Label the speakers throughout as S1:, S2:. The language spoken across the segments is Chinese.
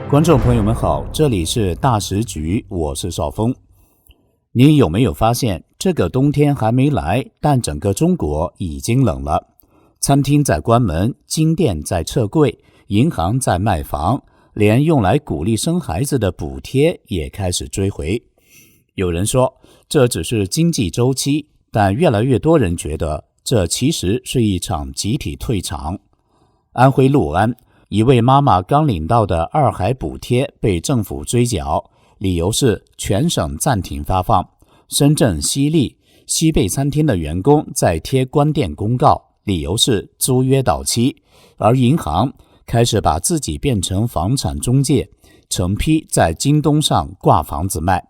S1: 观众朋友们好，这里是大食局，我是邵峰。你有没有发现，这个冬天还没来，但整个中国已经冷了。餐厅在关门，金店在撤柜，银行在卖房，连用来鼓励生孩子的补贴也开始追回。有人说这只是经济周期，但越来越多人觉得这其实是一场集体退场。安徽六安一位妈妈刚领到的二孩补贴被政府追缴，理由是全省暂停发放。深圳西丽西贝餐厅的员工在贴关店公告，理由是租约到期。而银行开始把自己变成房产中介，成批在京东上挂房子卖。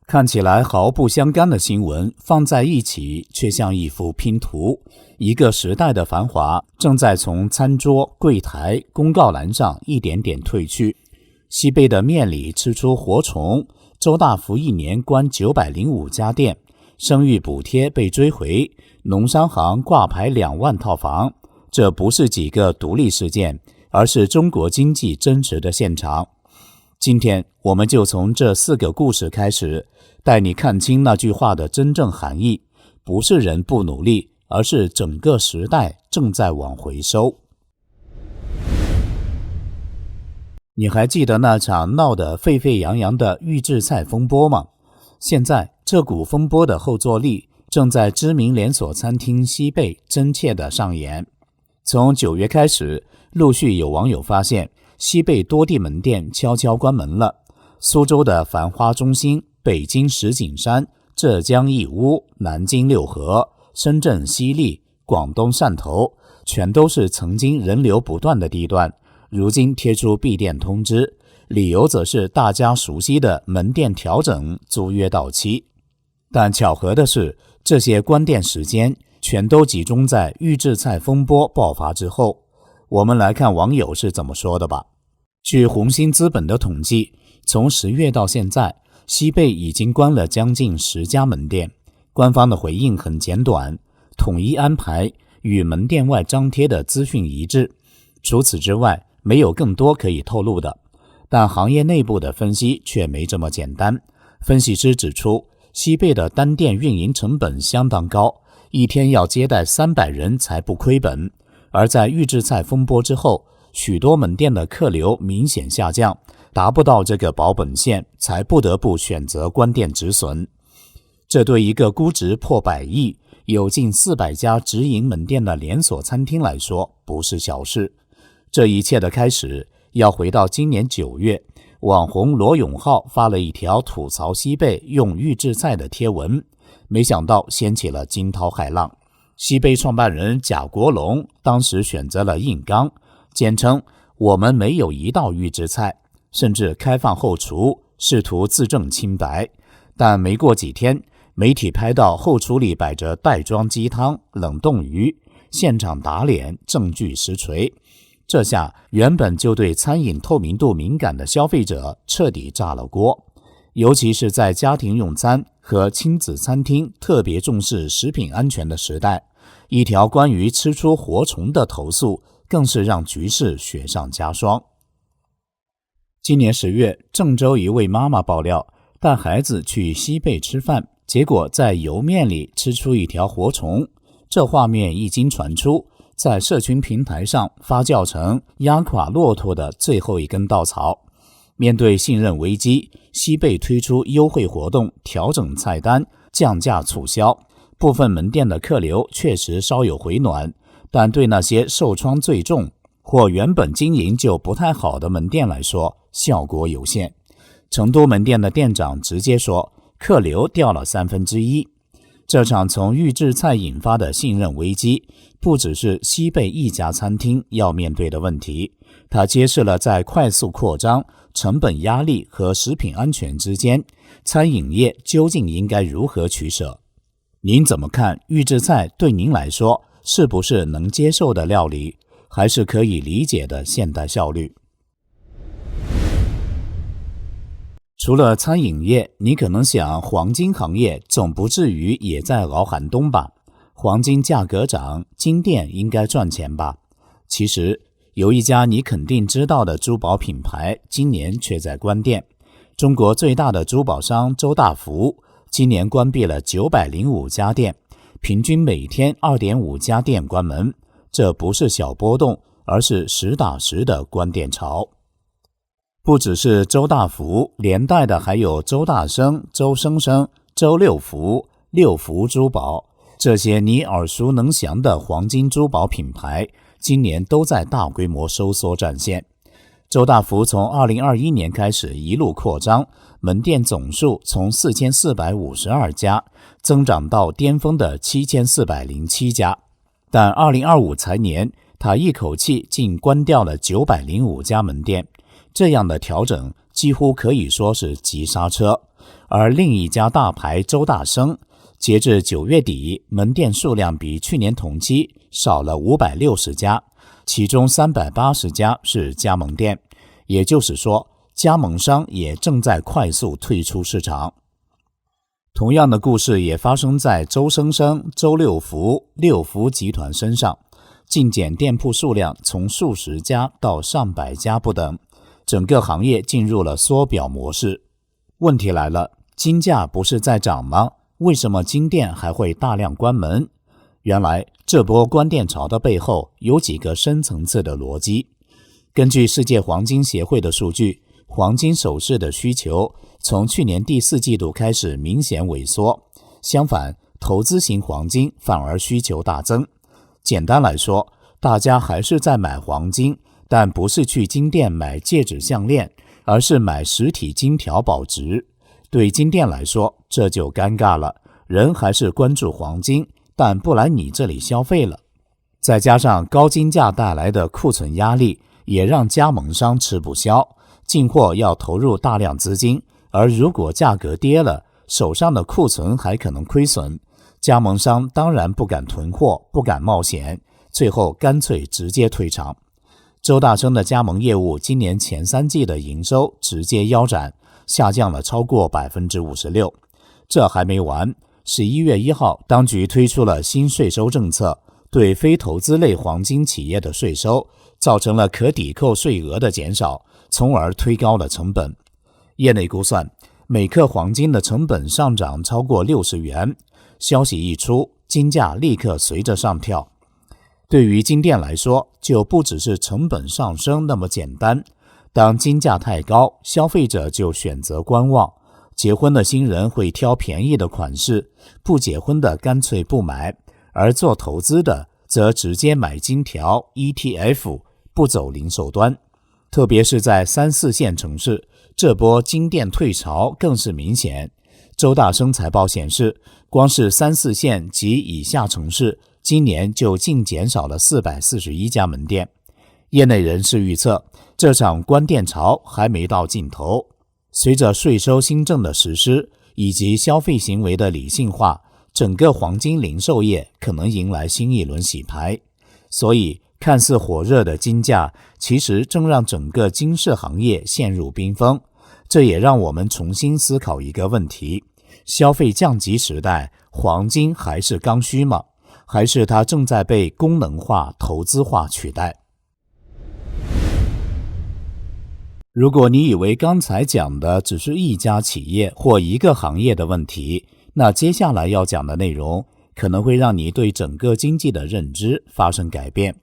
S1: 看起来毫不相干的新闻放在一起，却像一幅拼图。一个时代的繁华正在从餐桌、柜台、公告栏上一点点褪去。西贝的面里吃出活虫，周大福一年关905家店，生育补贴被追回，农商行挂牌2万套房。这不是几个独立事件，而是中国经济真实的现场。今天我们就从这4个故事开始，带你看清那句话的真正含义，不是人不努力，而是整个时代正在往回收。你还记得那场闹得沸沸扬扬的预制菜风波吗？现在这股风波的后坐力正在知名连锁餐厅西贝真切地上演。从9月开始，陆续有网友发现西贝多地门店悄悄关门了。苏州的繁花中心，北京石景山，浙江义乌，南京六合，深圳西丽，广东汕头，全都是曾经人流不断的地段，如今贴出闭店通知，理由则是大家熟悉的门店调整，租约到期。但巧合的是，这些关店时间全都集中在预制菜风波爆发之后。我们来看网友是怎么说的吧。据红星资本的统计，从10月到现在，西贝已经关了将近10家门店。官方的回应很简短，统一安排，与门店外张贴的资讯一致。除此之外，没有更多可以透露的。但行业内部的分析却没这么简单。分析师指出，西贝的单店运营成本相当高，一天要接待300人才不亏本。而在预制菜风波之后，许多门店的客流明显下降，达不到这个保本线，才不得不选择关店止损。这对一个估值破100亿、有近400家直营门店的连锁餐厅来说，不是小事。这一切的开始要回到今年9月，网红罗永浩发了一条吐槽西贝用预制菜的贴文，没想到掀起了惊涛骇浪。西贝创办人贾国龙当时选择了硬刚，简称我们没有一道预制菜，甚至开放后厨，试图自证清白。但没过几天，媒体拍到后厨里摆着袋装鸡汤、冷冻鱼，现场打脸，证据实锤。这下原本就对餐饮透明度敏感的消费者彻底炸了锅。尤其是在家庭用餐和亲子餐厅特别重视食品安全的时代，一条关于吃出活虫的投诉更是让局势雪上加霜。今年10月，郑州一位妈妈爆料，带孩子去西贝吃饭，结果在油面里吃出一条活虫。这画面一经传出，在社群平台上发酵成压垮骆驼的最后一根稻草。面对信任危机，西贝推出优惠活动，调整菜单，降价促销。部分门店的客流确实稍有回暖，但对那些受创最重或原本经营就不太好的门店来说，效果有限。成都门店的店长直接说，客流掉了1/3。这场从预制菜引发的信任危机，不只是西贝一家餐厅要面对的问题，它揭示了在快速扩张、成本压力和食品安全之间，餐饮业究竟应该如何取舍？您怎么看预制菜对您来说是不是能接受的料理，还是可以理解的现代效率？除了餐饮业，你可能想黄金行业总不至于也在熬寒冬吧？黄金价格涨，金店应该赚钱吧？其实有一家你肯定知道的珠宝品牌今年却在关店。中国最大的珠宝商周大福今年关闭了905家店，平均每天 2.5 家店关门。这不是小波动，而是实打实的关店潮。不只是周大福，连带的还有周大生、周生生、周六福、六福珠宝，这些你耳熟能详的黄金珠宝品牌今年都在大规模收缩战线。周大福从2021年开始一路扩张，门店总数从4452家增长到巅峰的7407家，但2025财年他一口气竟关掉了905家门店，这样的调整几乎可以说是急刹车。而另一家大牌周大生，截至9月底，门店数量比去年同期少了560家，其中380家是加盟店，也就是说，加盟商也正在快速退出市场。同样的故事也发生在周生生、周六福、六福集团身上，净减店铺数量从数十家到上百家不等，整个行业进入了缩表模式。问题来了，金价不是在涨吗？为什么金店还会大量关门？原来这波关店潮的背后有几个深层次的逻辑。根据世界黄金协会的数据，黄金首饰的需求从去年第4季度开始明显萎缩，相反，投资型黄金反而需求大增。简单来说，大家还是在买黄金，但不是去金店买戒指项链，而是买实体金条保值。对金店来说，这就尴尬了，人还是关注黄金，但不来你这里消费了。再加上高金价带来的库存压力，也让加盟商吃不消，进货要投入大量资金，而如果价格跌了，手上的库存还可能亏损，加盟商当然不敢囤货，不敢冒险，最后干脆直接退场。周大生的加盟业务今年前3季的营收直接腰斩，下降了超过 56%。 这还没完，11月1号，当局推出了新税收政策，对非投资类黄金企业的税收造成了可抵扣税额的减少，从而推高了成本。业内估算，每克黄金的成本上涨超过60元，消息一出，金价立刻随着上跳。对于金店来说，就不只是成本上升那么简单。当金价太高，消费者就选择观望，结婚的新人会挑便宜的款式，不结婚的干脆不买，而做投资的则直接买金条 ETF， 不走零售端。特别是在3、4线城市，这波金店退潮更是明显。周大生财报显示，光是3、4线及以下城市，今年就净减少了441家门店。业内人士预测，这场关店潮还没到尽头，随着税收新政的实施以及消费行为的理性化，整个黄金零售业可能迎来新一轮洗牌。所以看似火热的金价，其实正让整个金饰行业陷入冰封。这也让我们重新思考一个问题：消费降级时代，黄金还是刚需吗？还是它正在被功能化、投资化取代？如果你以为刚才讲的只是一家企业或一个行业的问题，那接下来要讲的内容可能会让你对整个经济的认知发生改变。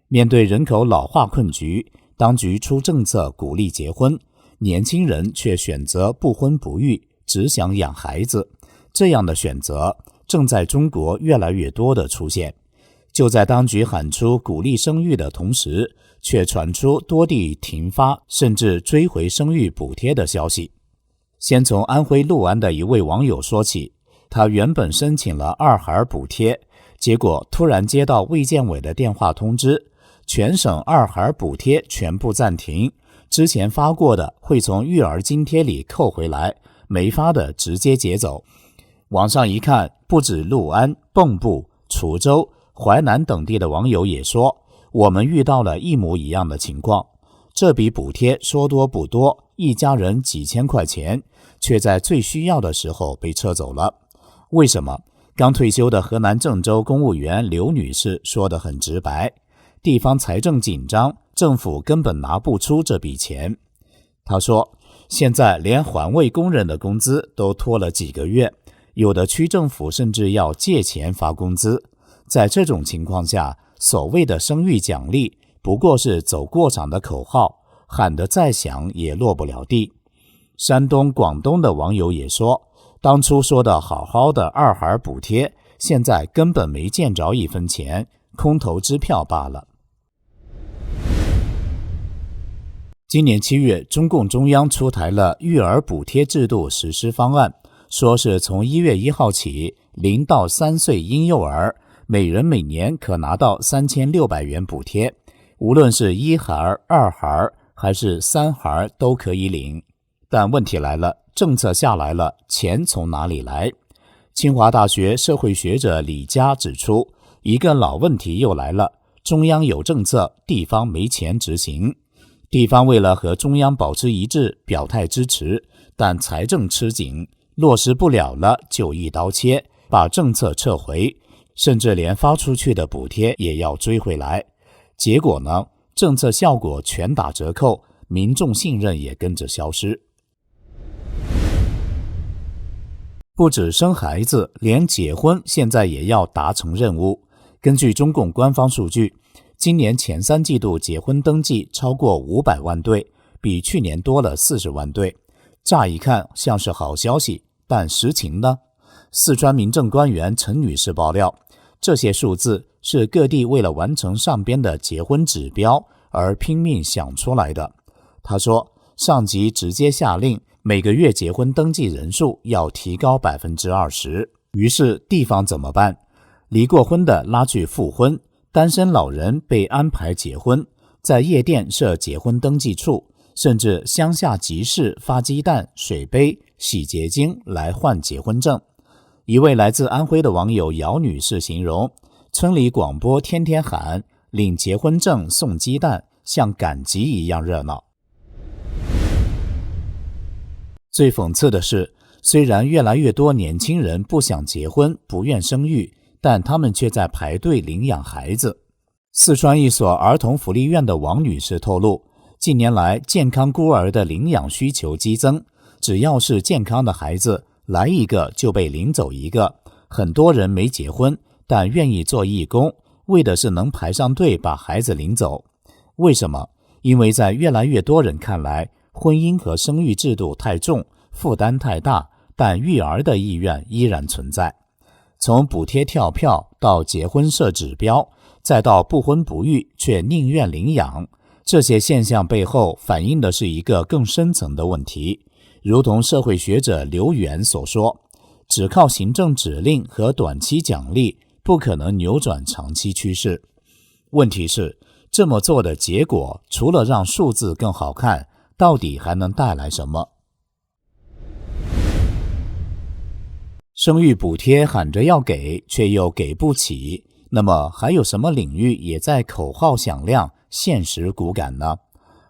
S1: 面对人口老化困局，当局出政策鼓励结婚，年轻人却选择不婚不育，只想养孩子。这样的选择正在中国越来越多的出现。就在当局喊出鼓励生育的同时，却传出多地停发甚至追回生育补贴的消息。先从安徽六安的一位网友说起，他原本申请了2孩补贴，结果突然接到卫健委的电话通知，全省2孩补贴全部暂停，之前发过的会从育儿津贴里扣回来，没发的直接解走。网上一看，不止六安、蚌埠、滁州、淮南等地的网友也说，我们遇到了一模一样的情况。这笔补贴说多不多，一家人几千块钱，却在最需要的时候被撤走了。为什么？刚退休的河南郑州公务员刘女士说得很直白，地方财政紧张，政府根本拿不出这笔钱。他说，现在连环卫工人的工资都拖了几个月，有的区政府甚至要借钱发工资。在这种情况下，所谓的生育奖励不过是走过场的口号，喊得再响也落不了地。山东、广东的网友也说，当初说的好好的二孩补贴，现在根本没见着一分钱，空头支票罢了。今年7月，中共中央出台了育儿补贴制度实施方案，说是从1月1号起，0到3岁婴幼儿每人每年可拿到3600元补贴，无论是1孩、2孩还是3孩都可以领。但问题来了，政策下来了，钱从哪里来？清华大学社会学者李佳指出，一个老问题又来了，中央有政策，地方没钱执行。地方为了和中央保持一致，表态支持，但财政吃紧，落实不了了就一刀切，把政策撤回，甚至连发出去的补贴也要追回来。结果呢，政策效果全打折扣，民众信任也跟着消失。不止生孩子，连结婚现在也要达成任务。根据中共官方数据，今年前3季度结婚登记超过500万对，比去年多了40万对。乍一看像是好消息，但实情呢？四川民政官员陈女士爆料，这些数字是各地为了完成上边的结婚指标而拼命想出来的。她说，上级直接下令每个月结婚登记人数要提高 20%。 于是地方怎么办？离过婚的拉去复婚，单身老人被安排结婚，在夜店设结婚登记处，甚至乡下集市发鸡蛋、水杯、洗洁精来换结婚证。一位来自安徽的网友姚女士形容，村里广播天天喊领结婚证送鸡蛋，像赶集一样热闹。最讽刺的是，虽然越来越多年轻人不想结婚，不愿生育，但他们却在排队领养孩子。四川一所儿童福利院的王女士透露，近年来健康孤儿的领养需求激增，只要是健康的孩子，来一个就被领走一个。很多人没结婚，但愿意做义工，为的是能排上队把孩子领走。为什么？因为在越来越多人看来，婚姻和生育制度太重，负担太大，但育儿的意愿依然存在。从补贴跳票到结婚设指标，再到不婚不育却宁愿领养，这些现象背后反映的是一个更深层的问题。如同社会学者刘源所说，只靠行政指令和短期奖励不可能扭转长期趋势。问题是，这么做的结果除了让数字更好看，到底还能带来什么？生育补贴喊着要给，却又给不起，那么还有什么领域也在口号响亮，现实骨感呢？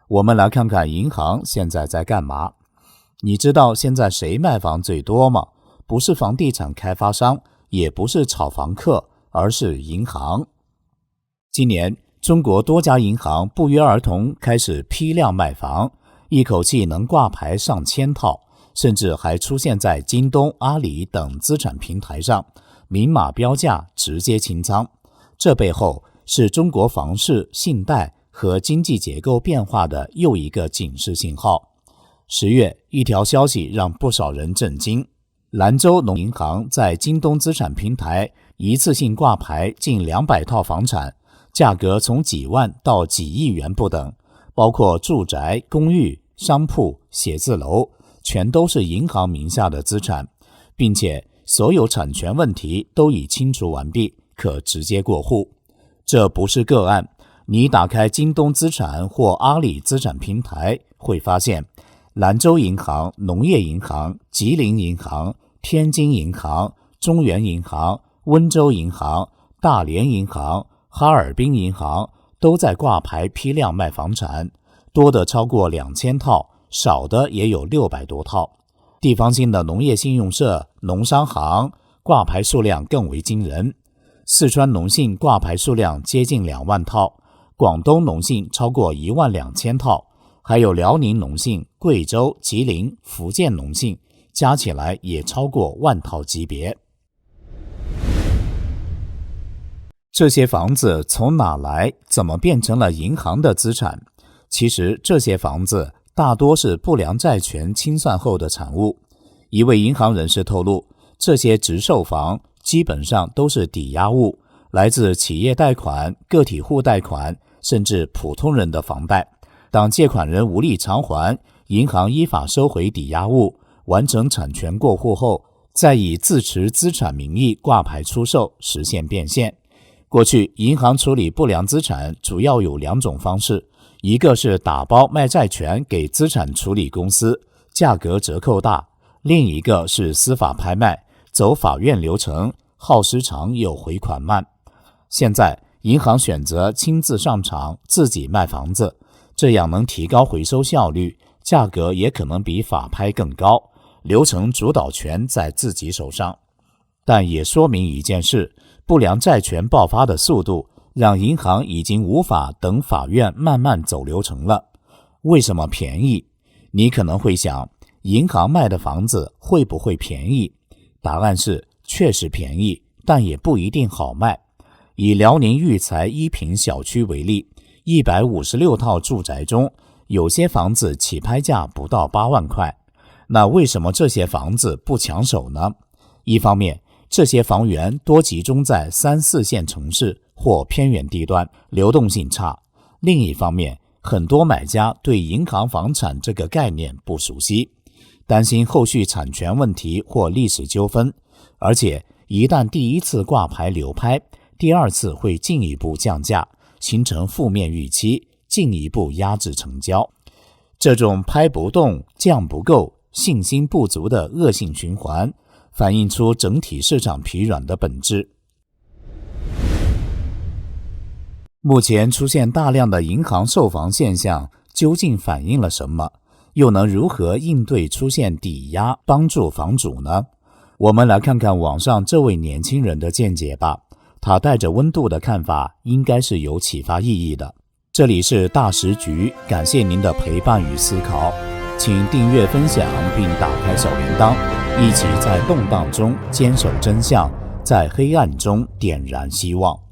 S1: 我们来看看银行现在在干嘛。你知道现在谁卖房最多吗？不是房地产开发商，也不是炒房客，而是银行。今年中国多家银行不约而同开始批量卖房，一口气能挂牌上千套，甚至还出现在京东、阿里等资产平台上，明码标价直接清仓。这背后是中国房市、信贷和经济结构变化的又一个警示信号。10月，一条消息让不少人震惊，兰州农银行在京东资产平台一次性挂牌近200套房产，价格从几万到几亿元不等，包括住宅、公寓、商铺、写字楼，全都是银行名下的资产，并且所有产权问题都已清除完毕，可直接过户。这不是个案，你打开京东资产或阿里资产平台，会发现兰州银行、农业银行、吉林银行、天津银行、中原银行、温州银行、大连银行、哈尔滨银行都在挂牌批量卖房产，多的超过2000套，少的也有600多套。地方性的农业信用社、农商行挂牌数量更为惊人，四川农信挂牌数量接近2万套，广东农信超过12000套，还有辽宁农信、贵州、吉林、福建农信，加起来也超过10000套级别。这些房子从哪来，怎么变成了银行的资产？其实这些房子大多是不良债权清算后的产物。一位银行人士透露，这些直售房基本上都是抵押物，来自企业贷款、个体户贷款，甚至普通人的房贷。当借款人无力偿还，银行依法收回抵押物，完成产权过户后，再以自持资产名义挂牌出售，实现变现。过去银行处理不良资产主要有2种方式，一个是打包卖债权给资产处理公司，价格折扣大；另一个是司法拍卖，走法院流程，耗时长又回款慢。现在银行选择亲自上场，自己卖房子，这样能提高回收效率，价格也可能比法拍更高，流程主导权在自己手上。但也说明一件事，不良债权爆发的速度让银行已经无法等法院慢慢走流程了。为什么便宜？你可能会想，银行卖的房子会不会便宜？答案是确实便宜，但也不一定好卖。以辽宁育才1品小区为例，156套住宅中，有些房子起拍价不到8万块。那为什么这些房子不抢手呢？一方面，这些房源多集中在3、4线城市或偏远地段，流动性差。另一方面，很多买家对银行房产这个概念不熟悉，担心后续产权问题或历史纠纷，而且一旦第一次挂牌流拍，第二次会进一步降价，形成负面预期，进一步压制成交。这种拍不动、降不够、信心不足的恶性循环，反映出整体市场疲软的本质。目前出现大量的银行售房现象，究竟反映了什么？又能如何应对出现抵押，帮助房主呢？我们来看看网上这位年轻人的见解吧，他带着温度的看法，应该是有启发意义的。这里是大时局，感谢您的陪伴与思考，请订阅分享并打开小铃铛，一起在动荡中坚守真相，在黑暗中点燃希望。